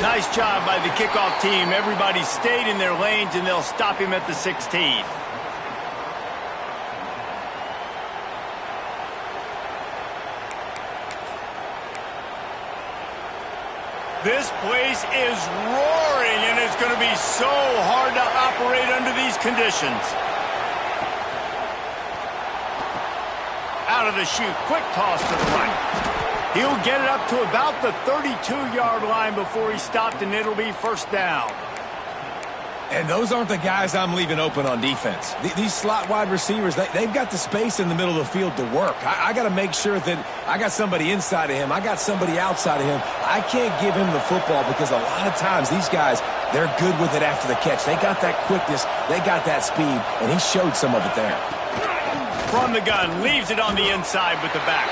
Nice job by the kickoff team. Everybody stayed in their lanes, and they'll stop him at the 16. This place is roaring, and it's going to be so hard to operate under these conditions. Out of the chute, quick toss to the right. He'll get it up to about the 32-yard line before he's stopped, and it'll be first down. And those aren't the guys I'm leaving open on defense. These slot wide receivers, they've got the space in the middle of the field to work. I got to make sure that I got somebody inside of him. I got somebody outside of him. I can't give him the football because a lot of times these guys, they're good with it after the catch. They got that quickness. They got that speed, and he showed some of it there. From the gun, leaves it on the inside with the back.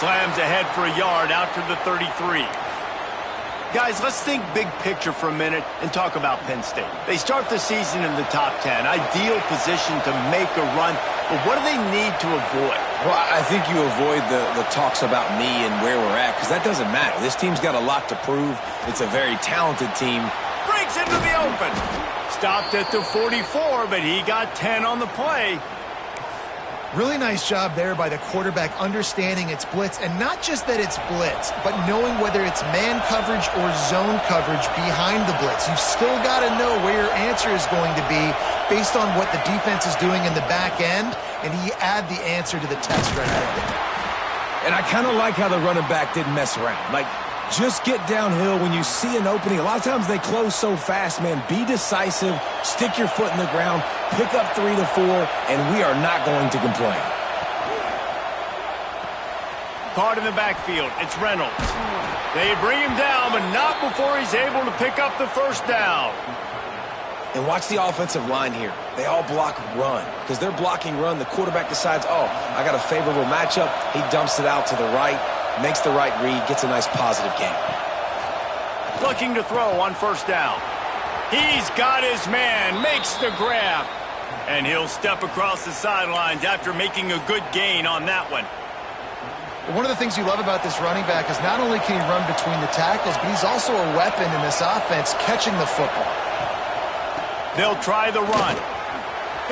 Slams ahead for a yard out to the 33. Guys, let's think big picture for a minute and talk about Penn State. They start the season in the top 10. Ideal position to make a run. But what do they need to avoid? Well, I think you avoid the talks about me and where we're at, because that doesn't matter. This team's got a lot to prove. It's a very talented team. Breaks into the open. Stopped at the 44, but he got 10 on the play. Really nice job there by the quarterback understanding it's blitz, and not just that it's blitz, but knowing whether it's man coverage or zone coverage behind the blitz. You've still got to know where your answer is going to be based on what the defense is doing in the back end, and he add the answer to the test right there. And I kind of like how the running back didn't mess around. Like, just get downhill when you see an opening. A lot of times they close so fast, man. Be decisive, stick your foot in the ground, pick up 3 to 4, and we are not going to complain. Caught in the backfield. It's Reynolds. They bring him down, but not before he's able to pick up the first down. And watch the offensive line here. They all block run. Because they're blocking run, the quarterback decides, oh, I got a favorable matchup. He dumps it out to the right. Makes the right read, gets a nice positive game. Looking to throw on first down. He's got his man, makes the grab. And he'll step across the sidelines after making a good gain on that one. One of the things you love about this running back is not only can he run between the tackles, but he's also a weapon in this offense catching the football. They'll try the run.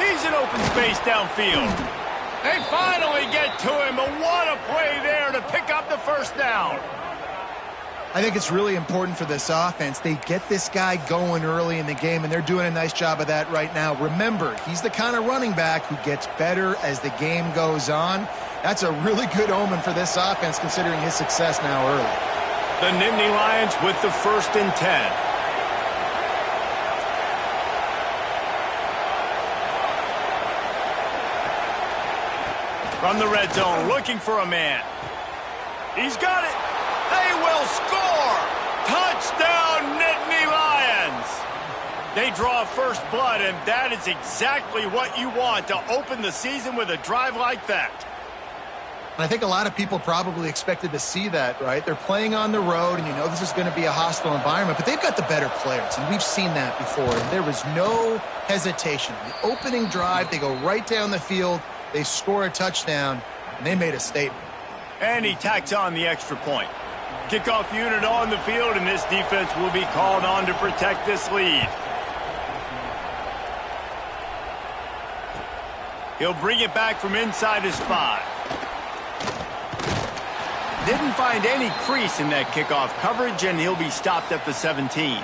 He's in open space downfield. They finally get to him, but what a play there to pick up the first down. I think it's really important for this offense. They get this guy going early in the game, and they're doing a nice job of that right now. Remember, he's the kind of running back who gets better as the game goes on. That's a really good omen for this offense, considering his success now early. The Nittany Lions with the 1st and 10. From the red zone, looking for a man. He's got it. They will score. Touchdown, Nittany Lions. They draw first blood, and that is exactly what you want to open the season with a drive like that. And I think a lot of people probably expected to see that, right? They're playing on the road, and you know this is going to be a hostile environment, but they've got the better players, and we've seen that before, and there was no hesitation. The opening drive, they go right down the field, they score a touchdown, and they made a statement. And he tacks on the extra point. Kickoff unit on the field, and this defense will be called on to protect this lead. He'll bring it back from inside his 5. Didn't find any crease in that kickoff coverage, and he'll be stopped at the 17.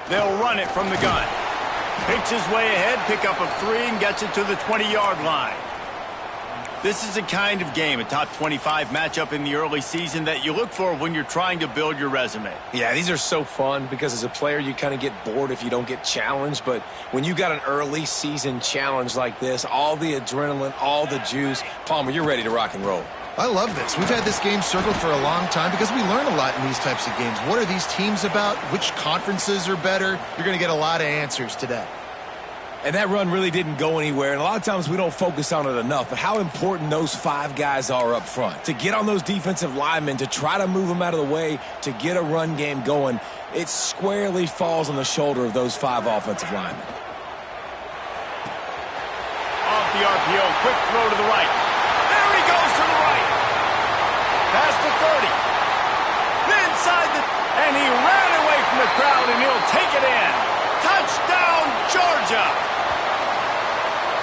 They'll run it from the gun. Picks his way ahead, pickup of 3, and gets it to the 20-yard line. This is a kind of game, a top 25 matchup in the early season that you look for when you're trying to build your resume. Yeah, these are so fun because as a player, you kind of get bored if you don't get challenged. But when you got an early season challenge like this, all the adrenaline, all the juice, Palmer, you're ready to rock and roll. I love this. We've had this game circled for a long time because we learn a lot in these types of games. What are these teams about? Which conferences are better? You're going to get a lot of answers today. And that run really didn't go anywhere, and a lot of times we don't focus on it enough, but how important those 5 guys are up front. To get on those defensive linemen, to try to move them out of the way, to get a run game going, it squarely falls on the shoulder of those 5 offensive linemen. Off the RPO, quick throw to the right. There he goes to the right. Past the 30. Inside the... And he ran away from the crowd, and he'll take it in. Touchdown, Georgia!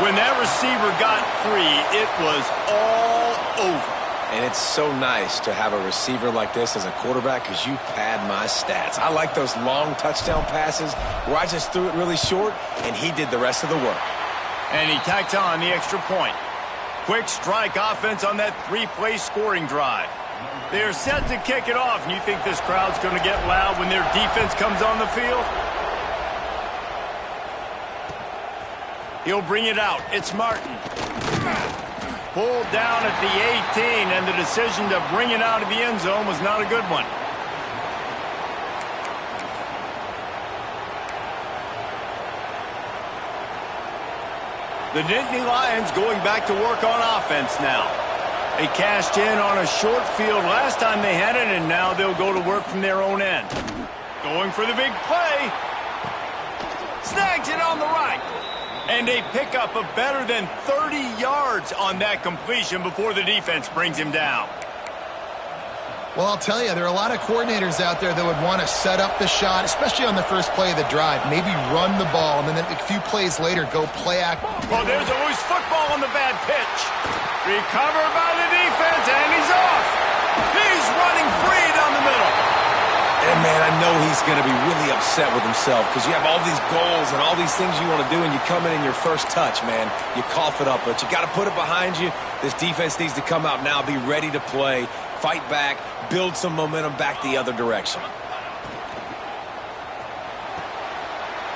When that receiver got free, it was all over. And it's so nice to have a receiver like this as a quarterback because you pad my stats. I like those long touchdown passes where I just threw it really short, and he did the rest of the work. And he tacked on the extra point. Quick strike offense on that 3-play scoring drive. They're set to kick it off, and you think this crowd's going to get loud when their defense comes on the field? He'll bring it out. It's Martin. Pulled down at the 18, and the decision to bring it out of the end zone was not a good one. The Nittany Lions going back to work on offense now. They cashed in on a short field last time they had it, and now they'll go to work from their own end. Going for the big play. Snags it on the right. And they pick up a better than 30 yards on that completion before the defense brings him down. Well, I'll tell you, there are a lot of coordinators out there that would want to set up the shot, especially on the first play of the drive, maybe run the ball, and then a few plays later go play act. Well, there's a loose football on the bad pitch. Recovered by the defense, and he's off. He's running free down the middle. And, man, I know he's going to be really upset with himself because you have all these goals and all these things you want to do, and you come in your first touch, man. You cough it up, but you got to put it behind you. This defense needs to come out now, be ready to play, fight back, build some momentum back the other direction.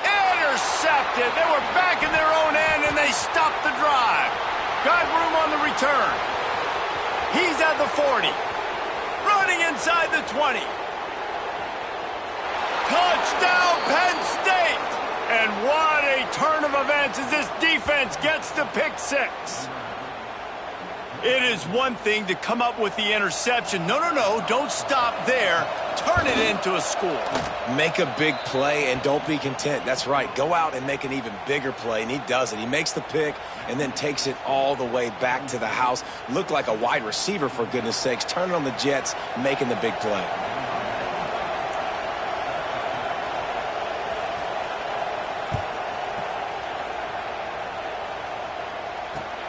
Intercepted. They were back in their own end, and they stopped the drive. Got room on the return. He's at the 40. Running inside the 20. Touchdown, Penn State! And what a turn of events as this defense gets to pick 6. It is one thing to come up with the interception. No, don't stop there. Turn it into a score. Make a big play and don't be content. That's right. Go out and make an even bigger play, and he does it. He makes the pick and then takes it all the way back to the house. Looked like a wide receiver, for goodness sakes. Turning on the jets, making the big play.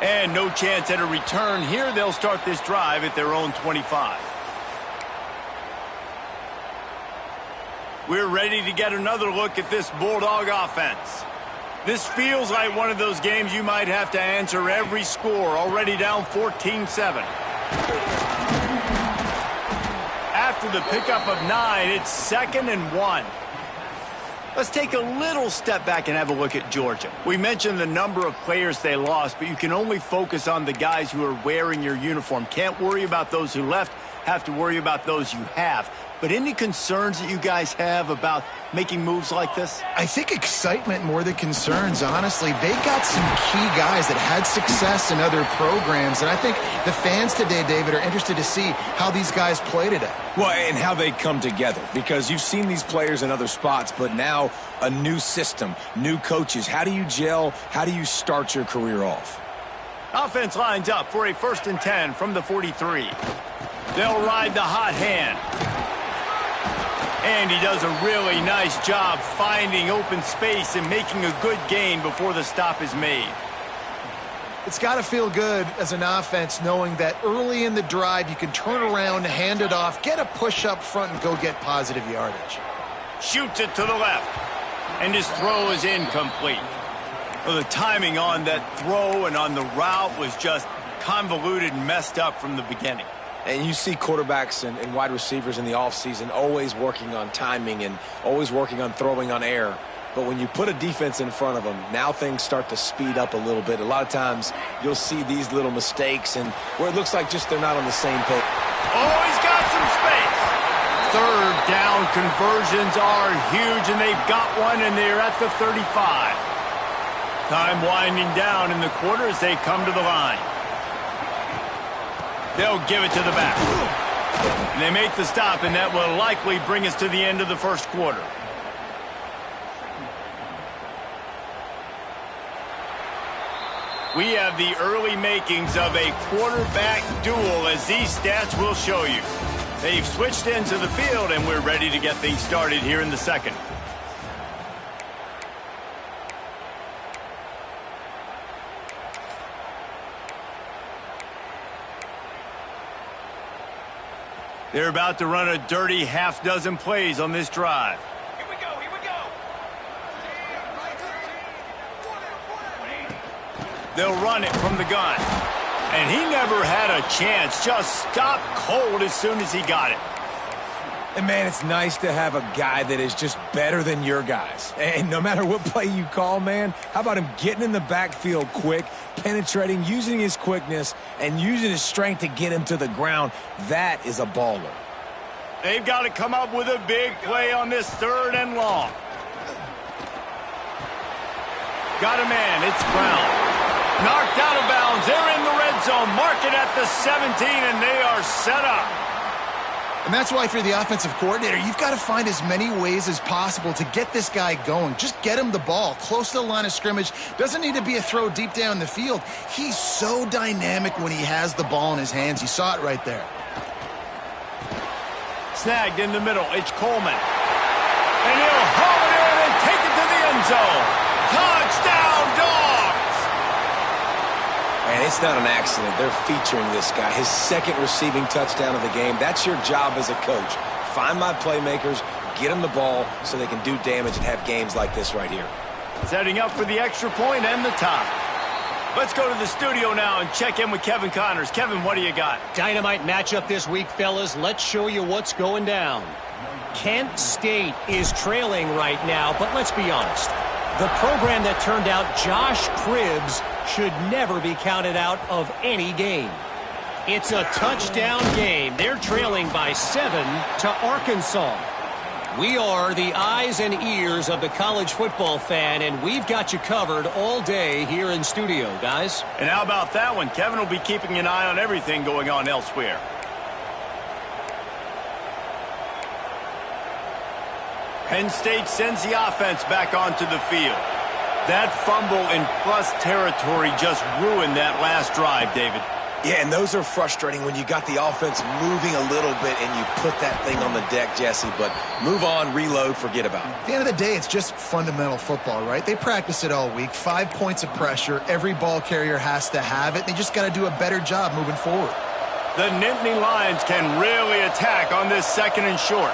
And no chance at a return here. They'll start this drive at their own 25. We're ready to get another look at this Bulldog offense. This feels like one of those games you might have to answer every score. Already down 14-7. After the pickup of 9, it's 2nd and 1. Let's take a little step back and have a look at Georgia. We mentioned the number of players they lost, but you can only focus on the guys who are wearing your uniform. Can't worry about those who left, have to worry about those you have. But any concerns that you guys have about making moves like this? I think excitement more than concerns, honestly. They got some key guys that had success in other programs, and I think the fans today, David, are interested to see how these guys play today. Well, and how they come together, because you've seen these players in other spots, but now a new system, new coaches. How do you gel? How do you start your career off? Offense lines up for a 1st and 10 from the 43. They'll ride the hot hand. And he does a really nice job finding open space and making a good gain before the stop is made. It's got to feel good as an offense knowing that early in the drive you can turn around, hand it off, get a push up front, and go get positive yardage. Shoots it to the left. And his throw is incomplete. Well, the timing on that throw and on the route was just convoluted and messed up from the beginning. And you see quarterbacks and wide receivers in the offseason always working on timing and always working on throwing on air. But when you put a defense in front of them, now things start to speed up a little bit. A lot of times you'll see these little mistakes and where it looks like just they're not on the same page. Oh, he's got some space. 3rd down conversions are huge, and they've got one, and they're at the 35. Time winding down in the quarter as they come to the line. They'll give it to the back. And they make the stop, and that will likely bring us to the end of the first quarter. We have the early makings of a quarterback duel, as these stats will show you. They've switched into the field, and we're ready to get things started here in the second. They're about to run a dirty half-dozen plays on this drive. Here we go, here we go. They'll run it from the gun. And he never had a chance. Just stopped cold as soon as he got it. And, man, it's nice to have a guy that is just better than your guys. And no matter what play you call, man, how about him getting in the backfield quick, penetrating, using his quickness, and using his strength to get him to the ground? That is a baller. They've got to come up with a big play on this 3rd and long. Got a man. It's Brown. Knocked out of bounds. They're in the red zone. Mark it at the 17, and they are set up. And that's why, if you're the offensive coordinator, you've got to find as many ways as possible to get this guy going. Just get him the ball close to the line of scrimmage. Doesn't need to be a throw deep down the field. He's so dynamic when he has the ball in his hands. You saw it right there. Snagged in the middle. It's Coleman. And he'll haul it in and take it to the end zone. Touchdown, Dogs! And it's not an accident. They're featuring this guy. His 2nd receiving touchdown of the game. That's your job as a coach. Find my playmakers, get them the ball so they can do damage and have games like this right here. Setting up for the extra point and the tie. Let's go to the studio now and check in with Kevin Connors. Kevin, what do you got? Dynamite matchup this week, fellas. Let's show you what's going down. Kent State is trailing right now, but let's be honest. The program that turned out Josh Cribbs should never be counted out of any game. It's a touchdown game. They're trailing by 7 to Arkansas. We are the eyes and ears of the college football fan, and we've got you covered all day here in studio, guys. And how about that one? Kevin will be keeping an eye on everything going on elsewhere. Penn State sends the offense back onto the field. That fumble in plus territory just ruined that last drive, David. Yeah, and those are frustrating when you got the offense moving a little bit and you put that thing on the deck, Jesse. But move on, reload, forget about it. At the end of the day, it's just fundamental football, right? They practice it all week. 5 points of pressure. Every ball carrier has to have it. They just got to do a better job moving forward. The Nittany Lions can really attack on this 2nd and short.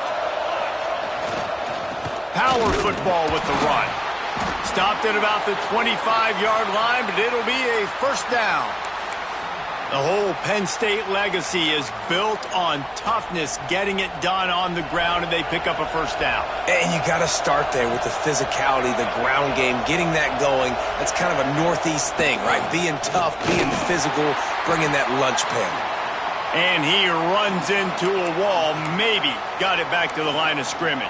Power football with the run. Stopped at about the 25-yard line, but it'll be a first down. The whole Penn State legacy is built on toughness, getting it done on the ground, and they pick up a first down. And you got to start there with the physicality, the ground game, getting that going. That's kind of a Northeast thing, right? Being tough, being physical, bringing that lunch pail. And he runs into a wall, maybe got it back to the line of scrimmage.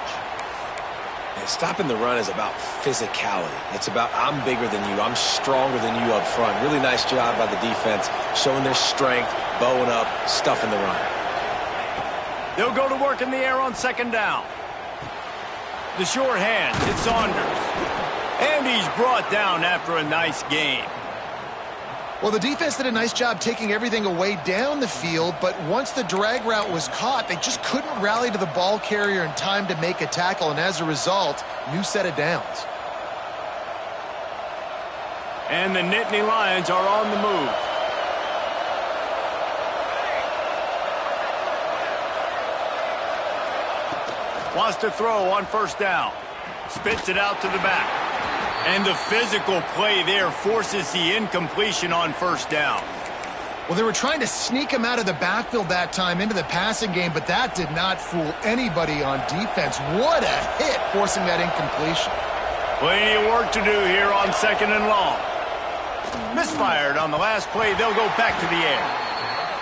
And stopping the run is about physicality. It's about I'm bigger than you, I'm stronger than you up front. Really nice job by the defense, showing their strength, bowing up, stuffing the run. They'll go to work in the air on 2nd down. The sure hand, it's Saunders. And he's brought down after a nice game. Well, the defense did a nice job taking everything away down the field, but once the drag route was caught, they just couldn't rally to the ball carrier in time to make a tackle, and as a result, new set of downs. And the Nittany Lions are on the move. Wants to throw on 1st down. Spits it out to the back. And the physical play there forces the incompletion on 1st down. Well, they were trying to sneak him out of the backfield that time into the passing game, but that did not fool anybody on defense. What a hit, forcing that incompletion. Plenty of work to do here on 2nd and long. Misfired on the last play. They'll go back to the air.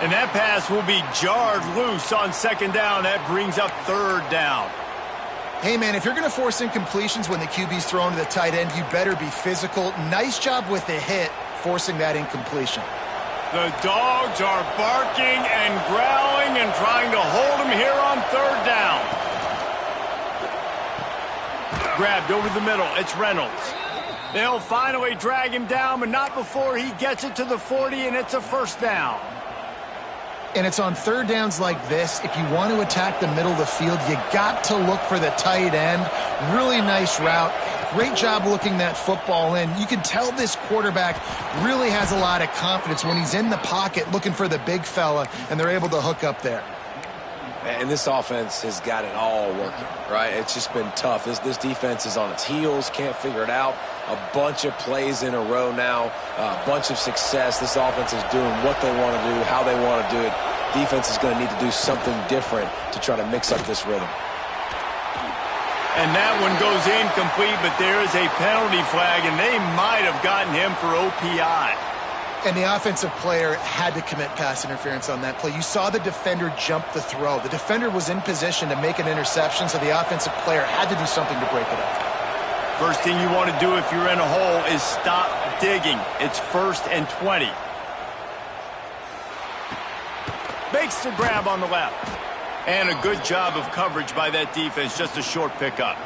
And that pass will be jarred loose on 2nd down. That brings up 3rd down. Hey, man, if you're going to force incompletions when the QB's thrown to the tight end, you better be physical. Nice job with the hit, forcing that incompletion. The dogs are barking and growling and trying to hold him here on third down. Grabbed over the middle. It's Reynolds. They'll finally drag him down, but not before he gets it to the 40, and it's a first down. And it's on third downs like this. If you want to attack the middle of the field, you got to look for the tight end. Really nice route. Great job looking that football in. You can tell this quarterback really has a lot of confidence when he's in the pocket looking for the big fella, and they're able to hook up there. And this offense has got it all working, right? It's just been tough. This defense is on its heels, can't figure it out. A bunch of plays in a row now, a bunch of success. This offense is doing what they want to do, how they want to do it. Defense is going to need to do something different to try to mix up this rhythm. And that one goes incomplete, but there is a penalty flag, and they might have gotten him for OPI. And the offensive player had to commit pass interference on that play. You saw the defender jump the throw. The defender was in position to make an interception, so the offensive player had to do something to break it up. First thing you want to do if you're in a hole is stop digging. It's 1st and 20. Makes the grab on the left. And a good job of coverage by that defense, just a short pickup.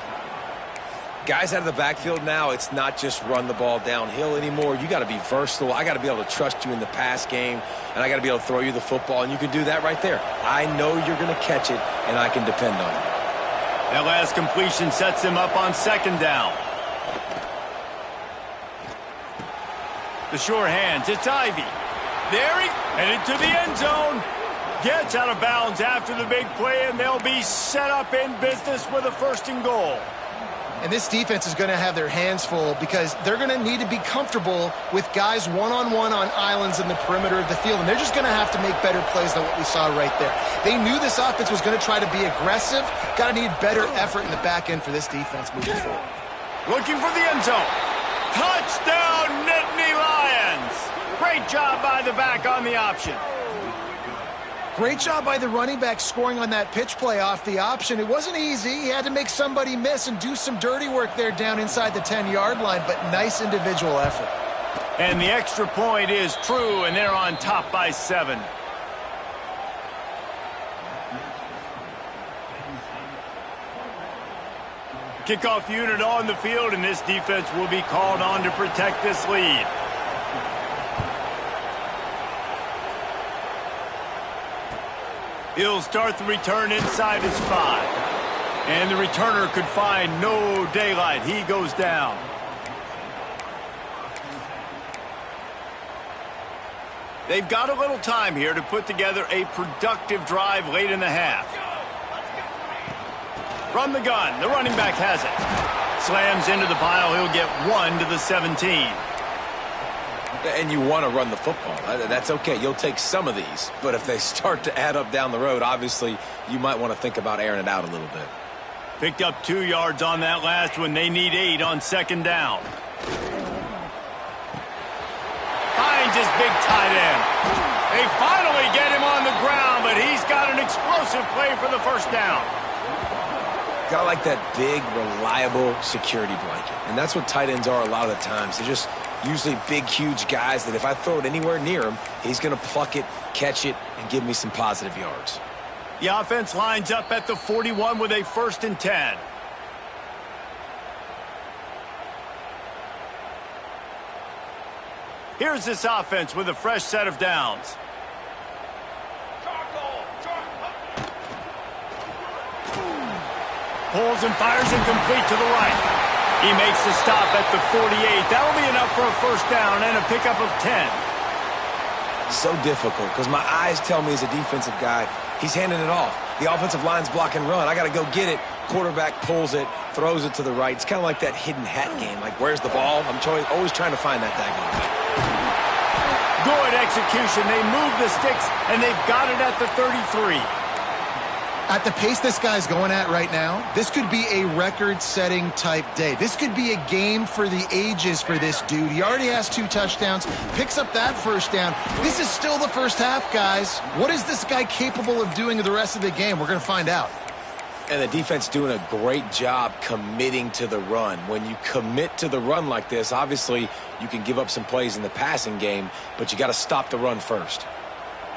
Guys out of the backfield now, it's not just run the ball downhill anymore. You got to be versatile. I got to be able to trust you in the pass game, and I got to be able to throw you the football, and you can do that right there. I know you're going to catch it, and I can depend on you. That last completion sets him up on second down. The sure hands, it's Ivy. There he headed to the end zone. Gets out of bounds after the big play, and they'll be set up in business with a 1st and goal. And this defense is going to have their hands full because they're going to need to be comfortable with guys one-on-one on islands in the perimeter of the field, and they're just going to have to make better plays than what we saw right there. They knew this offense was going to try to be aggressive. Got to need better effort in the back end for this defense moving forward. Looking for the end zone. Touchdown, Nittany Lions! Great job by the back on the option. Great job by the running back scoring on that pitch play off the option. It wasn't easy. He had to make somebody miss and do some dirty work there down inside the 10-yard line, but nice individual effort. And the extra point is true, and they're on top by 7. Kickoff unit on the field, and this defense will be called on to protect this lead. He'll start the return inside his 5. And the returner could find no daylight. He goes down. They've got a little time here to put together a productive drive late in the half. From the gun, the running back has it. Slams into the pile. He'll get 1 to the 17. And you want to run the football. That's okay. You'll take some of these. But if they start to add up down the road, obviously, you might want to think about airing it out a little bit. Picked up 2 yards on that last one. They need 8 on second down. Finds his big tight end. They finally get him on the ground, but he's got an explosive play for the first down. Got like that big, reliable security blanket. And that's what tight ends are a lot of the times. They're just usually big, huge guys that if I throw it anywhere near him, he's going to pluck it, catch it, and give me some positive yards. The offense lines up at the 41 with a 1st and 10. Here's this offense with a fresh set of downs. Pulls and fires incomplete to the right. He makes the stop at the 48. That'll be enough for a first down and a pickup of 10. So difficult because my eyes tell me as a defensive guy, he's handing it off. The offensive line's block and run. I got to go get it. Quarterback pulls it, throws it to the right. It's kind of like that hidden hat game. Like, where's the ball? I'm always trying to find that daggone thing. Good execution. They move the sticks, and they've got it at the 33. At the pace this guy's going at right now, this could be a record-setting type day. This could be a game for the ages for this dude. He already has 2 touchdowns, picks up that first down. This is still the first half, guys. What is this guy capable of doing the rest of the game? We're going to find out. And the defense doing a great job committing to the run. When you commit to the run like this, obviously you can give up some plays in the passing game, but you got to stop the run first.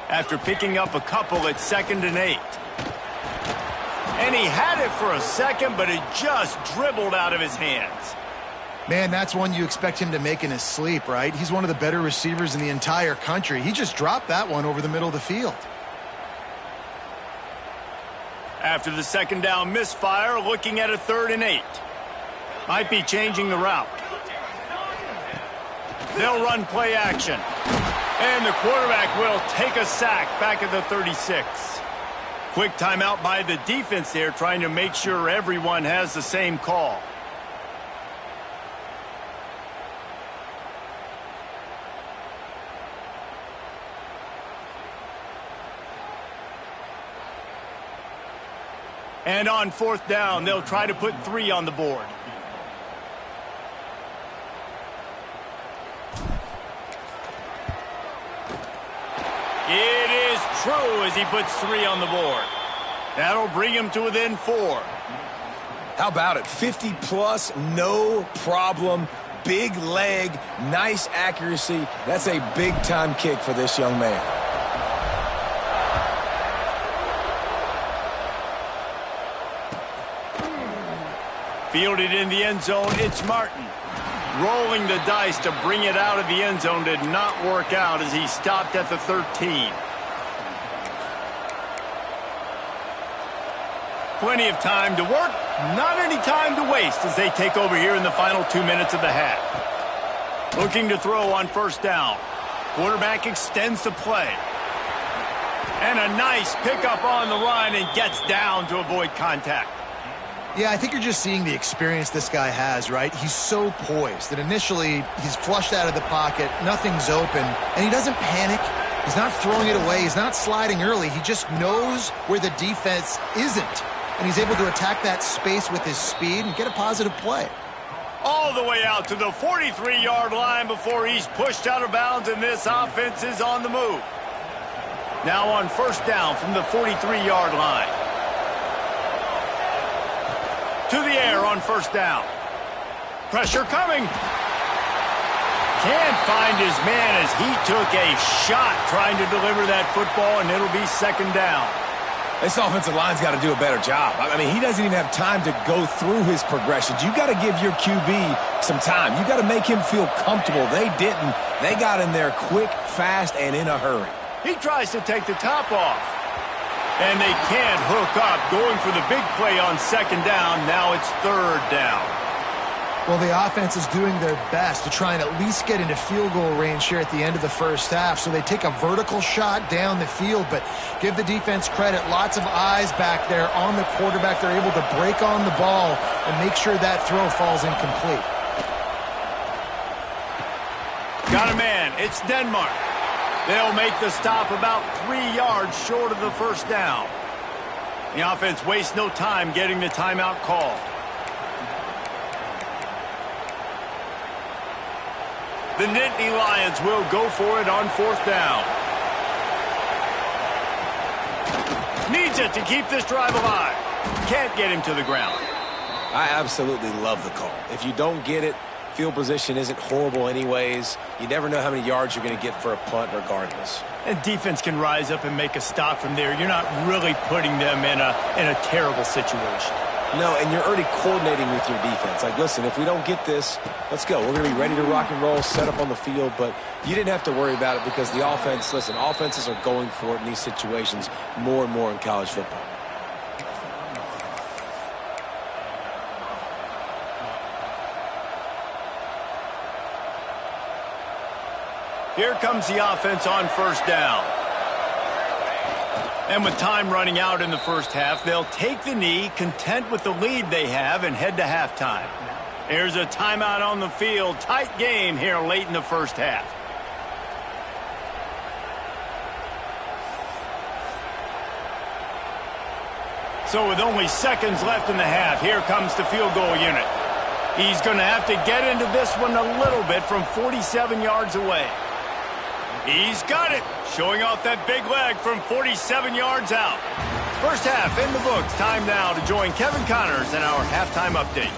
After picking up a couple at 2nd and 8. And he had it for a second, but it just dribbled out of his hands. Man, that's one you expect him to make in his sleep, right? He's one of the better receivers in the entire country. He just dropped that one over the middle of the field. After the 2nd down misfire, looking at a 3rd and 8. Might be changing the route. They'll run play action. And the quarterback will take a sack back at the 36. Quick timeout by the defense there, trying to make sure everyone has the same call. And on 4th down, they'll try to put 3 on the board. It is true as he puts 3 on the board. That'll bring him to within 4. How about it? 50-plus, no problem. Big leg, nice accuracy. That's a big-time kick for this young man. Fielded in the end zone, it's Martin. Rolling the dice to bring it out of the end zone did not work out as he stopped at the 13. Plenty of time to work, not any time to waste as they take over here in the final 2 minutes of the half. Looking to throw on 1st down. Quarterback extends the play. And a nice pickup on the run and gets down to avoid contact. Yeah, I think you're just seeing the experience this guy has, right? He's so poised that initially he's flushed out of the pocket, nothing's open, and he doesn't panic. He's not throwing it away. He's not sliding early. He just knows where the defense isn't, and he's able to attack that space with his speed and get a positive play. All the way out to the 43-yard line before he's pushed out of bounds, and this offense is on the move. Now on 1st down from the 43-yard line. To the air on 1st down. Pressure coming. Can't find his man as he took a shot trying to deliver that football, and it'll be 2nd down. This offensive line's got to do a better job. I mean, he doesn't even have time to go through his progressions. You got to give your QB some time. You got to make him feel comfortable. They didn't. They got in there quick, fast, and in a hurry. He tries to take the top off. And they can't hook up, going for the big play on 2nd down. Now it's 3rd down. Well, the offense is doing their best to try and at least get into field goal range here at the end of the 1st half. So they take a vertical shot down the field, but give the defense credit. Lots of eyes back there on the quarterback. They're able to break on the ball and make sure that throw falls incomplete. Got a man. It's Denmark. They'll make the stop about 3 yards short of the 1st down. The offense wastes no time getting the timeout called. The Nittany Lions will go for it on 4th down. Needs it to keep this drive alive. Can't get him to the ground. I absolutely love the call. If you don't get it, field position isn't horrible anyways. You never know how many yards you're going to get for a punt regardless. And defense can rise up and make a stop from there. You're not really putting them in a terrible situation. No, and you're already coordinating with your defense. Like, listen, if we don't get this, let's go. We're going to be ready to rock and roll, set up on the field. But you didn't have to worry about it because the offense, listen, offenses are going for it in these situations more and more in college football. Here comes the offense on 1st down. And with time running out in the 1st half, they'll take the knee, content with the lead they have, and head to halftime. Here's a timeout on the field. Tight game here late in the 1st half. So with only seconds left in the half, here comes the field goal unit. He's going to have to get into this one a little bit from 47 yards away. He's got it, showing off that big leg from 47 yards out. First half in the books. Time now to join Kevin Connors in our halftime update.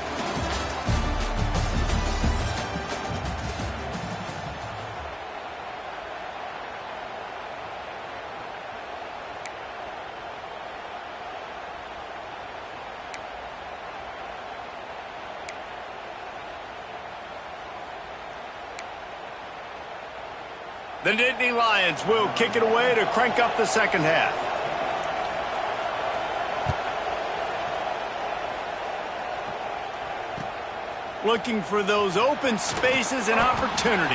The Nittany Lions will kick it away to crank up the second half. Looking for those open spaces and opportunity.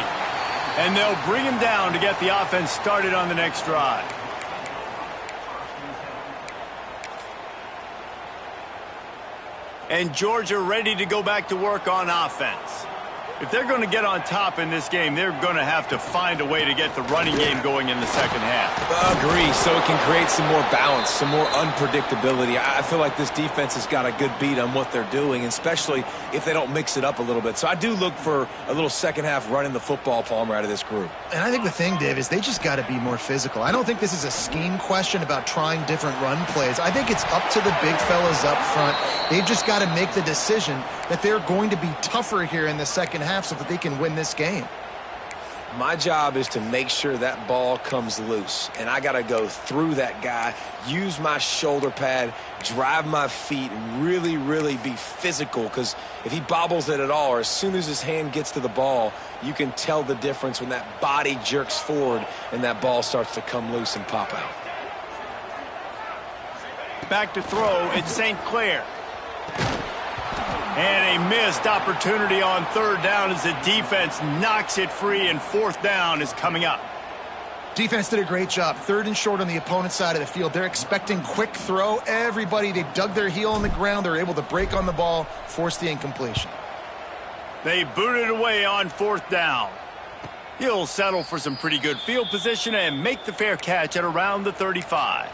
And they'll bring him down to get the offense started on the next drive. And Georgia ready to go back to work on offense. If they're going to get on top in this game, they're going to have to find a way to get the running game going in the second half. Agree, so it can create some more balance, some more unpredictability. I feel like this defense has got a good beat on what they're doing, especially if they don't mix it up a little bit. So I do look for a little second half running the football, Palmer, out of this group. And I think the thing, Dave, is they just got to be more physical. I don't think this is a scheme question about trying different run plays. I think it's up to the big fellas up front. They've just got to make the decision that they're going to be tougher here in the second half so that they can win this game. My job is to make sure that ball comes loose, and I got to go through that guy, use my shoulder pad, drive my feet, and really, really be physical, because if he bobbles it at all, or as soon as his hand gets to the ball, you can tell the difference when that body jerks forward and that ball starts to come loose and pop out. Back to throw, it's St. Clair. And a missed opportunity on third down as the defense knocks it free, and fourth down is coming up. Defense did a great job. Third and short on the opponent's side of the field. They're expecting quick throw. Everybody, they dug their heel on the ground. They're able to break on the ball, force the incompletion. They booted away on fourth down. He'll settle for some pretty good field position and make the fair catch at around the 35.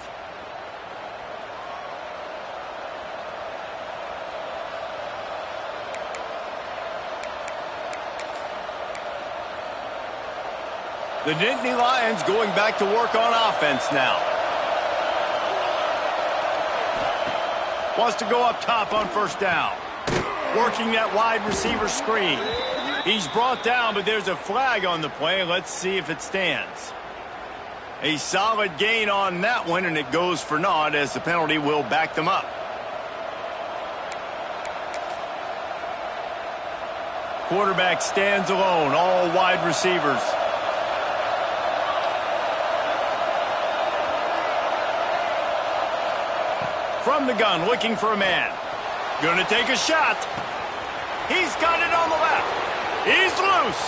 The Nittany Lions going back to work on offense now. Wants to go up top on first down. Working that wide receiver screen. He's brought down, but there's a flag on the play. Let's see if it stands. A solid gain on that one, and it goes for naught as the penalty will back them up. Quarterback stands alone, all wide receivers. From the gun, looking for a man. Going to take a shot. He's got it on the left. He's loose.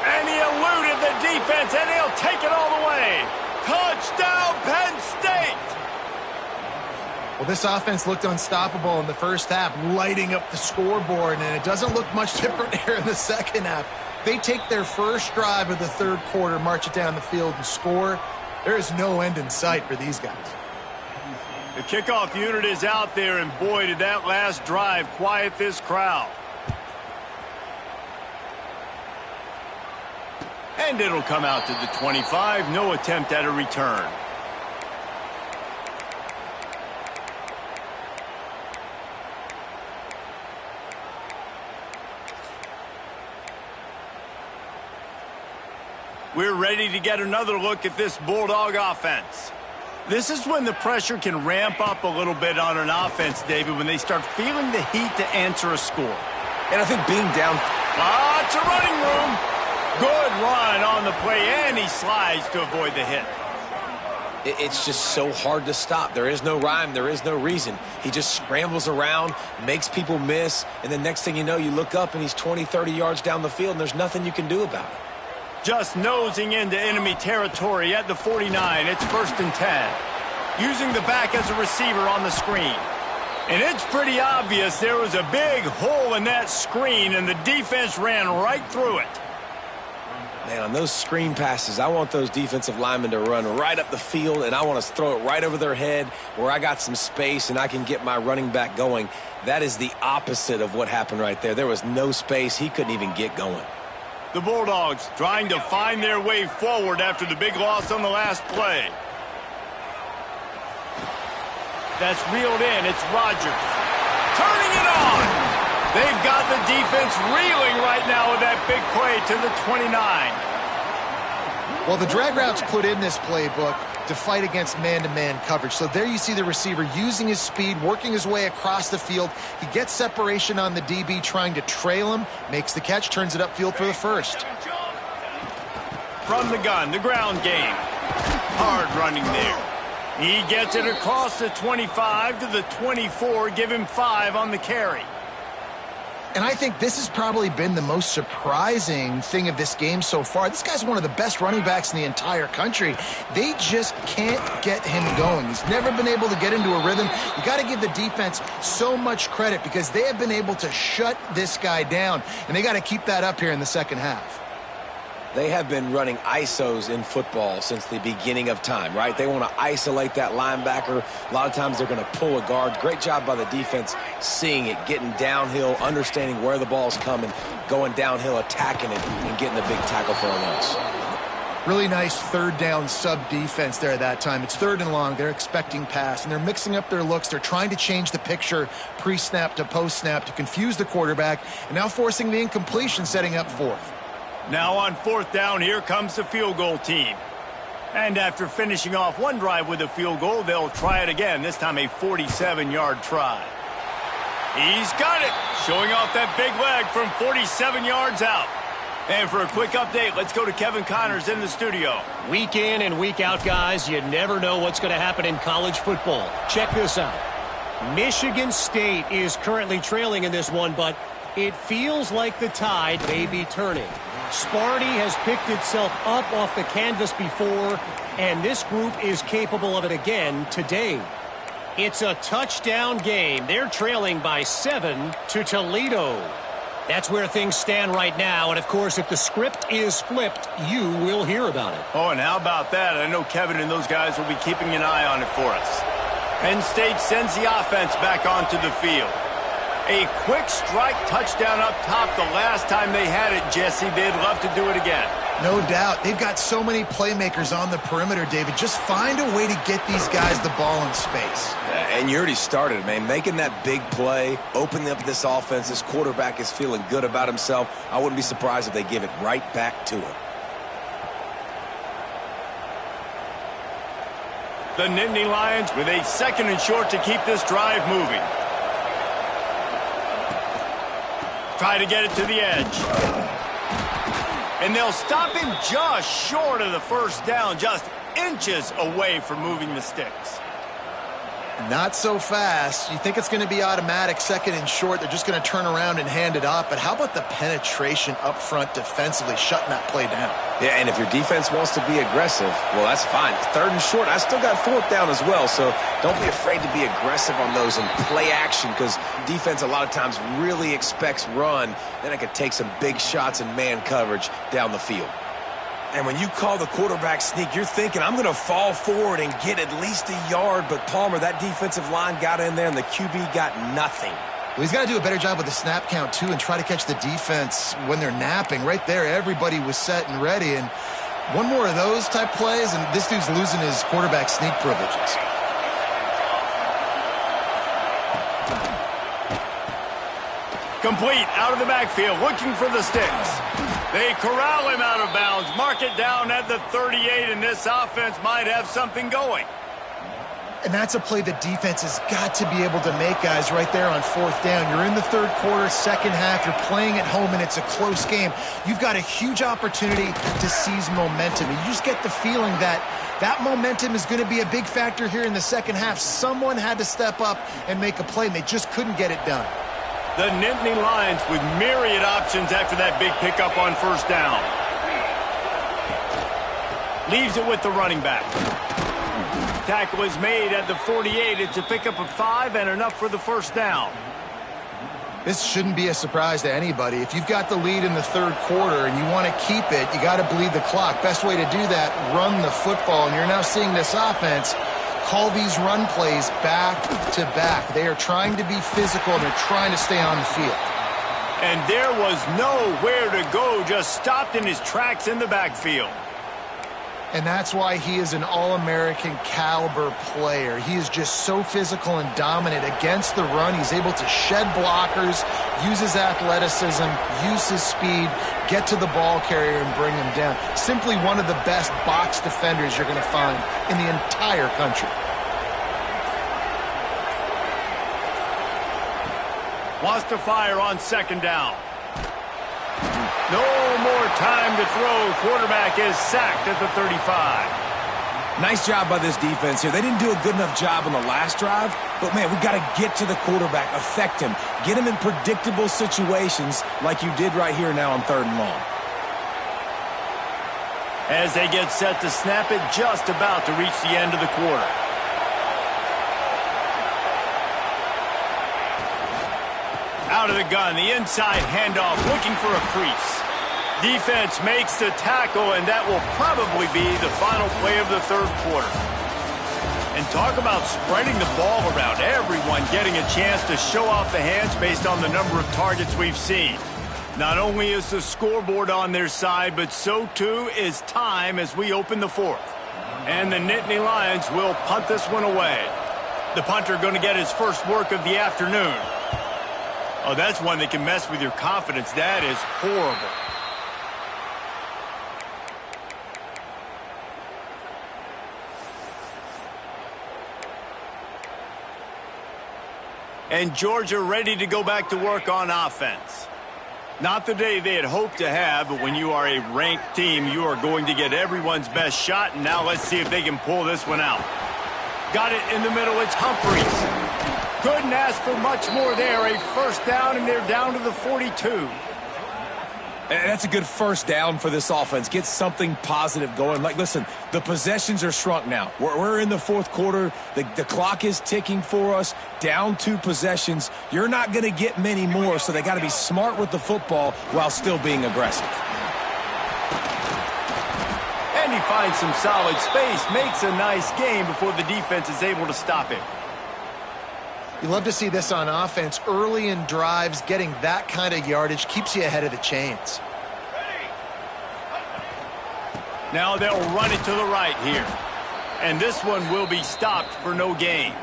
And he eluded the defense, and he'll take it all the way. Touchdown, Penn State! Well, this offense looked unstoppable in the first half, lighting up the scoreboard, and it doesn't look much different here in the second half. They take their first drive of the third quarter, march it down the field, and score. There is no end in sight for these guys. The kickoff unit is out there, and boy, did that last drive quiet this crowd. And it'll come out to the 25. No attempt at a return. We're ready to get another look at this Bulldog offense. This is when the pressure can ramp up a little bit on an offense, David, when they start feeling the heat to answer a score. And I think being down... Lots of running room. Good run on the play, and he slides to avoid the hit. It's just so hard to stop. There is no rhyme. There is no reason. He just scrambles around, makes people miss, and the next thing you know, you look up and he's 20, 30 yards down the field, and there's nothing you can do about it. Just nosing into enemy territory at the 49. It's 1st and 10. Using the back as a receiver on the screen. And it's pretty obvious there was a big hole in that screen, and the defense ran right through it. Man, on those screen passes, I want those defensive linemen to run right up the field, and I want to throw it right over their head where I got some space and I can get my running back going. That is the opposite of what happened right there. There was no space. He couldn't even get going. The Bulldogs trying to find their way forward after the big loss on the last play. That's reeled in. It's Rodgers. Turning it on. They've got the defense reeling right now with that big play to the 29. Well, the drag routes put in this playbook to fight against man-to-man coverage. So there you see the receiver using his speed, working his way across the field. He gets separation on the DB, trying to trail him, makes the catch, turns it upfield for the first. From the gun, the ground game. Hard running there. He gets it across the 25 to the 24, give him 5 on the carry. And I think this has probably been the most surprising thing of this game so far. This guy's one of the best running backs in the entire country. They just can't get him going. He's never been able to get into a rhythm. You got to give the defense so much credit because they have been able to shut this guy down, and they got to keep that up here in the second half. They have been running ISOs in football since the beginning of time, right? They want to isolate that linebacker. A lot of times they're going to pull a guard. Great job by the defense seeing it, getting downhill, understanding where the ball's coming, going downhill, attacking it, and getting the big tackle for a loss. Really nice third down sub defense there that time. It's 3rd and long. They're expecting pass, and they're mixing up their looks. They're trying to change the picture pre-snap to post-snap to confuse the quarterback, and now forcing the incompletion, setting up 4th. Now on 4th down, here comes the field goal team. And after finishing off one drive with a field goal, they'll try it again, this time a 47-yard try. He's got it, showing off that big leg from 47 yards out. And for a quick update, let's go to Kevin Connors in the studio. Week in and week out, guys, you never know what's going to happen in college football. Check this out. Michigan State is currently trailing in this one, but it feels like the tide may be turning. Sparty has picked itself up off the canvas before, and this group is capable of it again today. It's a touchdown game. They're trailing by 7 to Toledo. That's where things stand right now, and of course, if the script is flipped, you will hear about it. Oh, and how about that? I know Kevin and those guys will be keeping an eye on it for us. Penn State sends the offense back onto the field. A quick strike touchdown up top the last time they had it, Jesse. They'd love to do it again. No doubt. They've got so many playmakers on the perimeter, David. Just find a way to get these guys the ball in space. And you already started, man. Making that big play, opening up this offense. This quarterback is feeling good about himself. I wouldn't be surprised if they give it right back to him. The Nittany Lions with a 2nd and short to keep this drive moving. Try to get it to the edge. And they'll stop him just short of the 1st down, just inches away from moving the sticks. Not so fast. You think it's going to be automatic, 2nd and short. They're just going to turn around and hand it off. But how about the penetration up front defensively, shutting that play down? Yeah, and if your defense wants to be aggressive, well, that's fine. 3rd and short, I still got 4th down as well, so don't be afraid to be aggressive on those and play action because defense a lot of times really expects run. Then it could take some big shots in man coverage down the field. And when you call the quarterback sneak, you're thinking, I'm going to fall forward and get at least a yard. But, Palmer, that defensive line got in there, and the QB got nothing. Well, he's got to do a better job with the snap count, too, and try to catch the defense when they're napping. Right there, everybody was set and ready. And one more of those type plays, and this dude's losing his quarterback sneak privileges. Complete out of the backfield, looking for the sticks. They corral him out of bounds, mark it down at the 38, and this offense might have something going. And that's a play the defense has got to be able to make, guys, right there on 4th down. You're in the 3rd quarter, second half. You're playing at home, and it's a close game. You've got a huge opportunity to seize momentum. And you just get the feeling that that momentum is going to be a big factor here in the second half. Someone had to step up and make a play, and they just couldn't get it done. The Nittany Lions with myriad options after that big pickup on 1st down. Leaves it with the running back. Tackle is made at the 48. It's a pickup of 5 and enough for the 1st down. This shouldn't be a surprise to anybody. If you've got the lead in the 3rd quarter and you want to keep it, you got to bleed the clock. Best way to do that, run the football. And you're now seeing this offense call these run plays back to back. They are trying to be physical, and they're trying to stay on the field. And there was nowhere to go, just stopped in his tracks in the backfield. And that's why he is an All-American caliber player. He is just so physical and dominant against the run. He's able to shed blockers, use his athleticism, use his speed, get to the ball carrier and bring him down. Simply one of the best box defenders you're going to find in the entire country. Wants to fire on second down. No more time to throw. Quarterback is sacked at the 35. Nice job by this defense here. They didn't do a good enough job on the last drive, but, man, we got to get to the quarterback, affect him, get him in predictable situations like you did right here now on 3rd and long. As they get set to snap it, just about to reach the end of the quarter. Out of the gun, the inside handoff, looking for a crease. Defense makes the tackle, and that will probably be the final play of the 3rd quarter. And talk about spreading the ball around, everyone getting a chance to show off the hands based on the number of targets we've seen. Not only is the scoreboard on their side, but so too is time as we open the 4th. And the Nittany Lions will punt this one away. The punter going to get his first work of the afternoon. Oh, that's one that can mess with your confidence. That is horrible. And Georgia ready to go back to work on offense. Not the day they had hoped to have, but when you are a ranked team, you are going to get everyone's best shot. And now let's see if they can pull this one out. Got it in the middle. It's Humphries. Couldn't ask for much more there. A first down, and they're down to the 42. And that's a good first down for this offense. Get something positive going. Like, listen, the possessions are shrunk now. We're in the 4th quarter. The clock is ticking for us. Down 2 possessions. You're not going to get many more, so they got to be smart with the football while still being aggressive. And he finds some solid space. Makes a nice game before the defense is able to stop it. You love to see this on offense. Early in drives, getting that kind of yardage keeps you ahead of the chains. Now they'll run it to the right here. And this one will be stopped for no gain.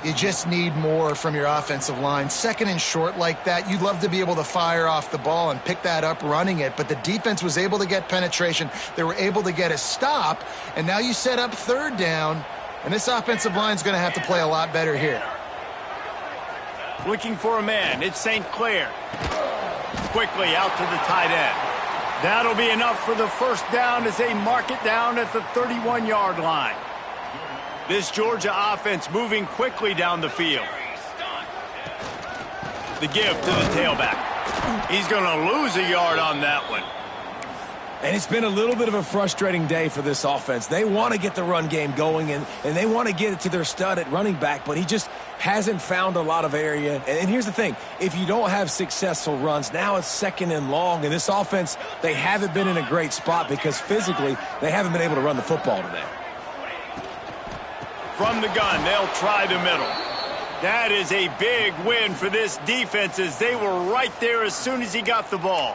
You just need more from your offensive line. 2nd and short like that, you'd love to be able to fire off the ball and pick that up running it, but the defense was able to get penetration. They were able to get a stop, and now you set up 3rd down. And this offensive line is going to have to play a lot better here. Looking for a man. It's St. Clair. Quickly out to the tight end. That'll be enough for the first down as they mark it down at the 31-yard line. This Georgia offense moving quickly down the field. The give to the tailback. He's going to lose a yard on that one. And it's been a little bit of a frustrating day for this offense. They want to get the run game going, and they want to get it to their stud at running back, but he just hasn't found a lot of area. And here's the thing. If you don't have successful runs, now it's 2nd and long, and this offense, they haven't been in a great spot because physically they haven't been able to run the football today. From the gun, they'll try the middle. That is a big win for this defense as they were right there as soon as he got the ball.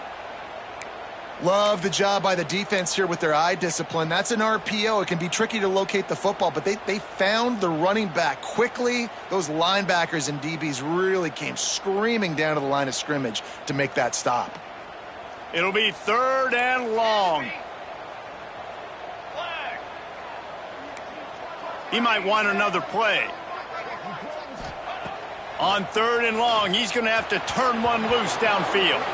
Love the job by the defense here with their eye discipline. That's an RPO. It can be tricky to locate the football, but they found the running back quickly. Those linebackers and DBs really came screaming down to the line of scrimmage to make that stop. It'll be 3rd and long. He might want another play. On 3rd and long, he's going to have to turn one loose downfield.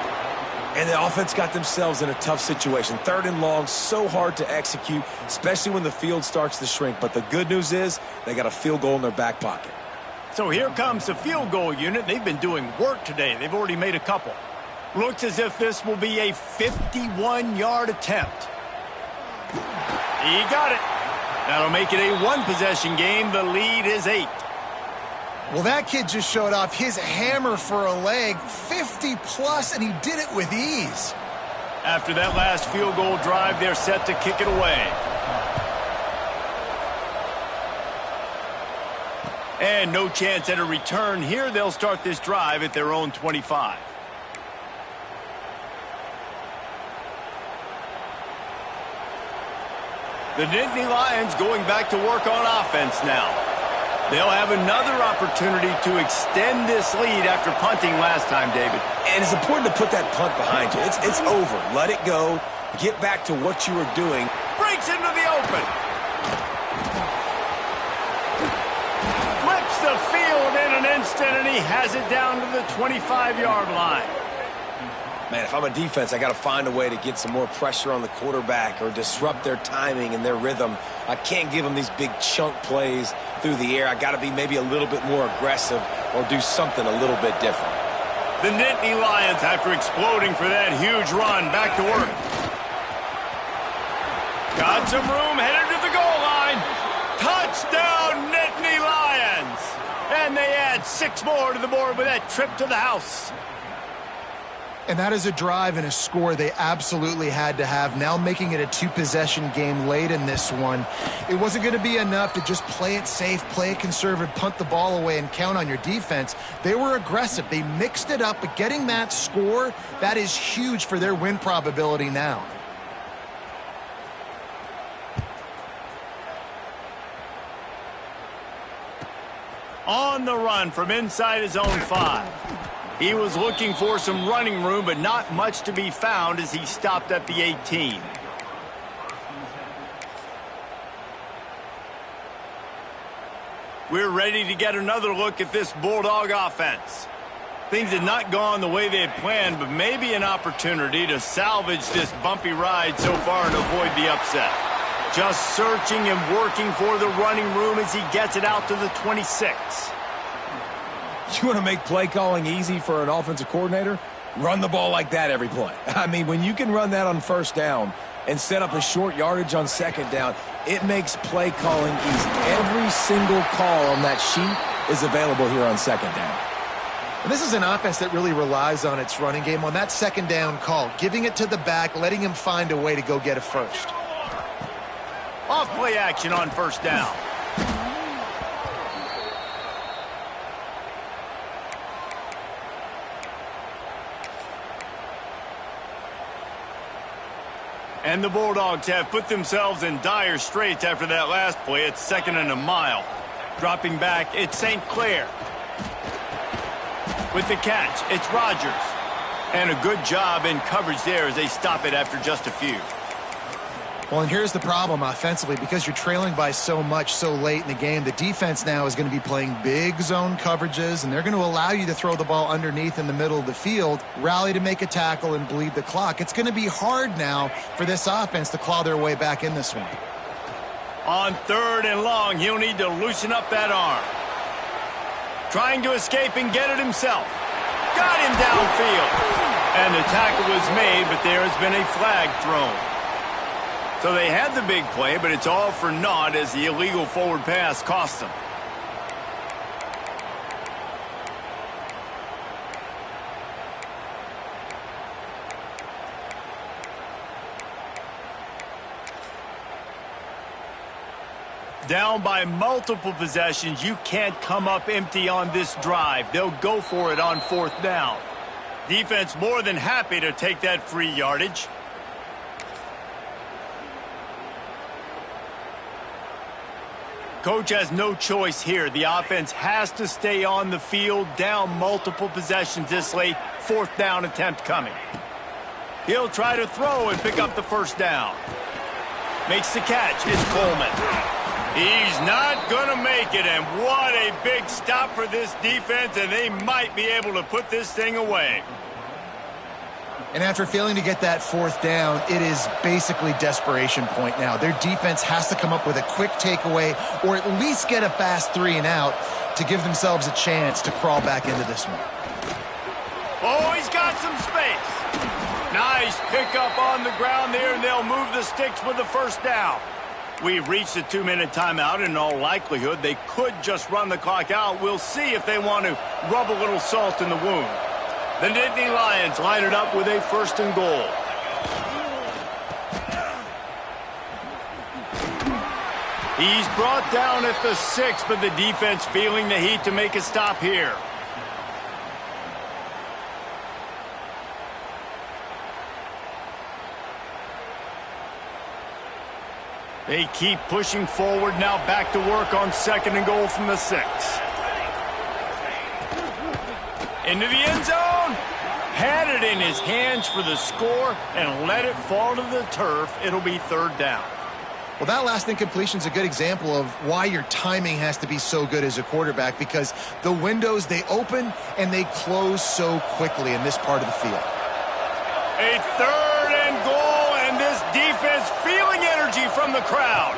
And the offense got themselves in a tough situation. 3rd and long, so hard to execute, especially when the field starts to shrink. But the good news is they got a field goal in their back pocket. So here comes the field goal unit. They've been doing work today. They've already made a couple. Looks as if this will be a 51-yard attempt. He got it. That'll make it a 1-possession game. The lead is 8. Well, that kid just showed off his hammer for a leg, 50-plus, and he did it with ease. After that last field goal drive, they're set to kick it away. And no chance at a return here. They'll start this drive at their own 25. The Nittany Lions going back to work on offense now. They'll have another opportunity to extend this lead after punting last time, David. And it's important to put that punt behind you. It's over. Let it go. Get back to what you were doing. Breaks into the open. Flips the field in an instant, and he has it down to the 25-yard line. Man, if I'm a defense, I got to find a way to get some more pressure on the quarterback or disrupt their timing and their rhythm. I can't give them these big chunk plays through the air. I got to be maybe a little bit more aggressive or do something a little bit different. The Nittany Lions, after exploding for that huge run, back to work. Got some room, headed to the goal line. Touchdown, Nittany Lions! And they add 6 more to the board with that trip to the house. And that is a drive and a score they absolutely had to have. Now making it a 2-possession game late in this one. It wasn't going to be enough to just play it safe, play it conservative, punt the ball away, and count on your defense. They were aggressive. They mixed it up, but getting that score, that is huge for their win probability now. On the run from inside his own 5. He was looking for some running room, but not much to be found as he stopped at the 18. We're ready to get another look at this Bulldog offense. Things had not gone the way they had planned, but maybe an opportunity to salvage this bumpy ride so far and avoid the upset. Just searching and working for the running room as he gets it out to the 26. You want to make play calling easy for an offensive coordinator? Run the ball like that every play. I mean, when you can run that on first down and set up a short yardage on second down, it makes play calling easy. Every single call on that sheet is available here on second down. And this is an offense that really relies on its running game on that second down call, giving it to the back, letting him find a way to go get a first. Off play action on first down. And the Bulldogs have put themselves in dire straits after that last play. It's 2nd and a mile. Dropping back, it's St. Clair. With the catch, it's Rodgers. And a good job in coverage there as they stop it after just a few. Well, and here's the problem offensively. Because you're trailing by so much so late in the game, the defense now is going to be playing big zone coverages, and they're going to allow you to throw the ball underneath in the middle of the field, rally to make a tackle, and bleed the clock. It's going to be hard now for this offense to claw their way back in this one. On 3rd and long, he'll need to loosen up that arm. Trying to escape and get it himself. Got him downfield. And the tackle was made, but there has been a flag thrown. So they had the big play, but it's all for naught as the illegal forward pass cost them. Down by multiple possessions, you can't come up empty on this drive. They'll go for it on 4th down. Defense more than happy to take that free yardage. Coach has no choice here. The offense has to stay on the field, down multiple possessions this late. 4th down attempt coming. He'll try to throw and pick up the first down. Makes the catch. It's Coleman. He's not going to make it, and what a big stop for this defense, and they might be able to put this thing away. And after failing to get that 4th down, it is basically desperation point now. Their defense has to come up with a quick takeaway or at least get a fast 3 and out to give themselves a chance to crawl back into this one. Oh, he's got some space. Nice pickup on the ground there, and they'll move the sticks with the first down. We've reached a 2-minute timeout, and in all likelihood, they could just run the clock out. We'll see if they want to rub a little salt in the wound. The Nittany Lions line it up with a 1st and goal. He's brought down at the 6, but the defense feeling the heat to make a stop here. They keep pushing forward. Now back to work on 2nd and goal from the 6. Into the end zone. Had it in his hands for the score and let it fall to the turf. It'll be 3rd down. Well, that last incompletion is a good example of why your timing has to be so good as a quarterback, because the windows, they open and they close so quickly in this part of the field. A 3rd and goal, and this defense feeling energy from the crowd.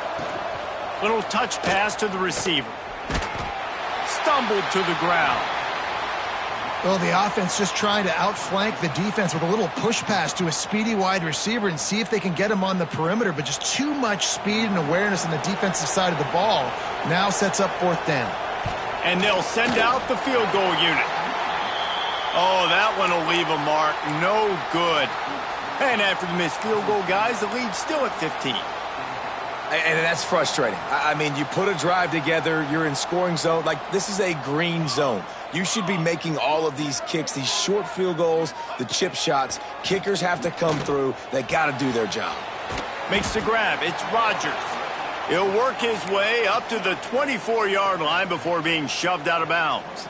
Little touch pass to the receiver. Stumbled to the ground. Well, the offense just trying to outflank the defense with a little push pass to a speedy wide receiver and see if they can get him on the perimeter, but just too much speed and awareness on the defensive side of the ball. Now sets up 4th down. And they'll send out the field goal unit. Oh, that one will leave a mark. No good. And after the missed field goal, guys, the lead's still at 15. And that's frustrating. I mean, you put a drive together, you're in scoring zone. Like, this is a green zone. You should be making all of these kicks, these short field goals, the chip shots. Kickers have to come through. They got to do their job. Makes the grab. It's Rodgers. He'll work his way up to the 24-yard line before being shoved out of bounds.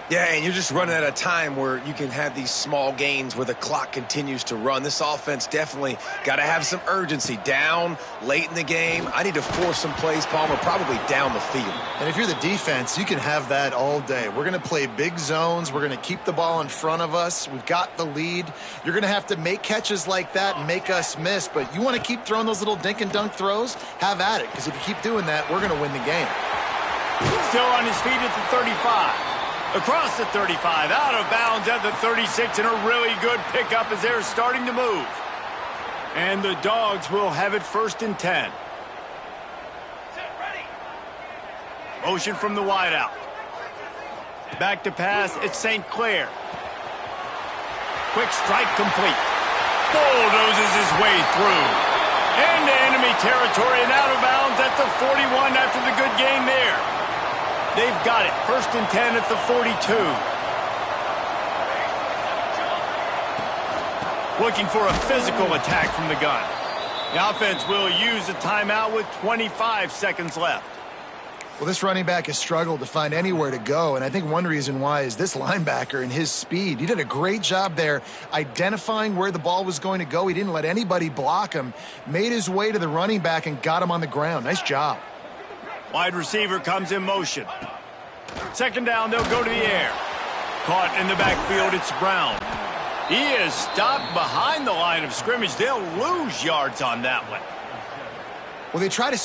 Yeah, and you're just running at a time where you can have these small gains where the clock continues to run. This offense definitely got to have some urgency. Down late in the game, I need to force some plays, Palmer, probably down the field. And if you're the defense, you can have that all day. We're going to play big zones. We're going to keep the ball in front of us. We've got the lead. You're going to have to make catches like that and make us miss. But you want to keep throwing those little dink and dunk throws? Have at it, because if you keep doing that, we're going to win the game. Still on his feet at the 35. Across the 35, out of bounds at the 36, and a really good pickup as they're starting to move. And the Dogs will have it 1st and 10. Motion from the wideout. Back to pass, it's St. Clair. Quick strike complete. Bulldozes his way through. Into enemy territory and out of bounds at the 41 after the good gain there. They've got it. 1st and 10 at the 42. Looking for a physical attack from the gun. The offense will use a timeout with 25 seconds left. Well, this running back has struggled to find anywhere to go, and I think one reason why is this linebacker and his speed. He did a great job there identifying where the ball was going to go. He didn't let anybody block him, made his way to the running back and got him on the ground. Nice job. Wide receiver comes in motion. 2nd down, they'll go to the air. Caught in the backfield, it's Brown. He is stopped behind the line of scrimmage. They'll lose yards on that one. Well, they try to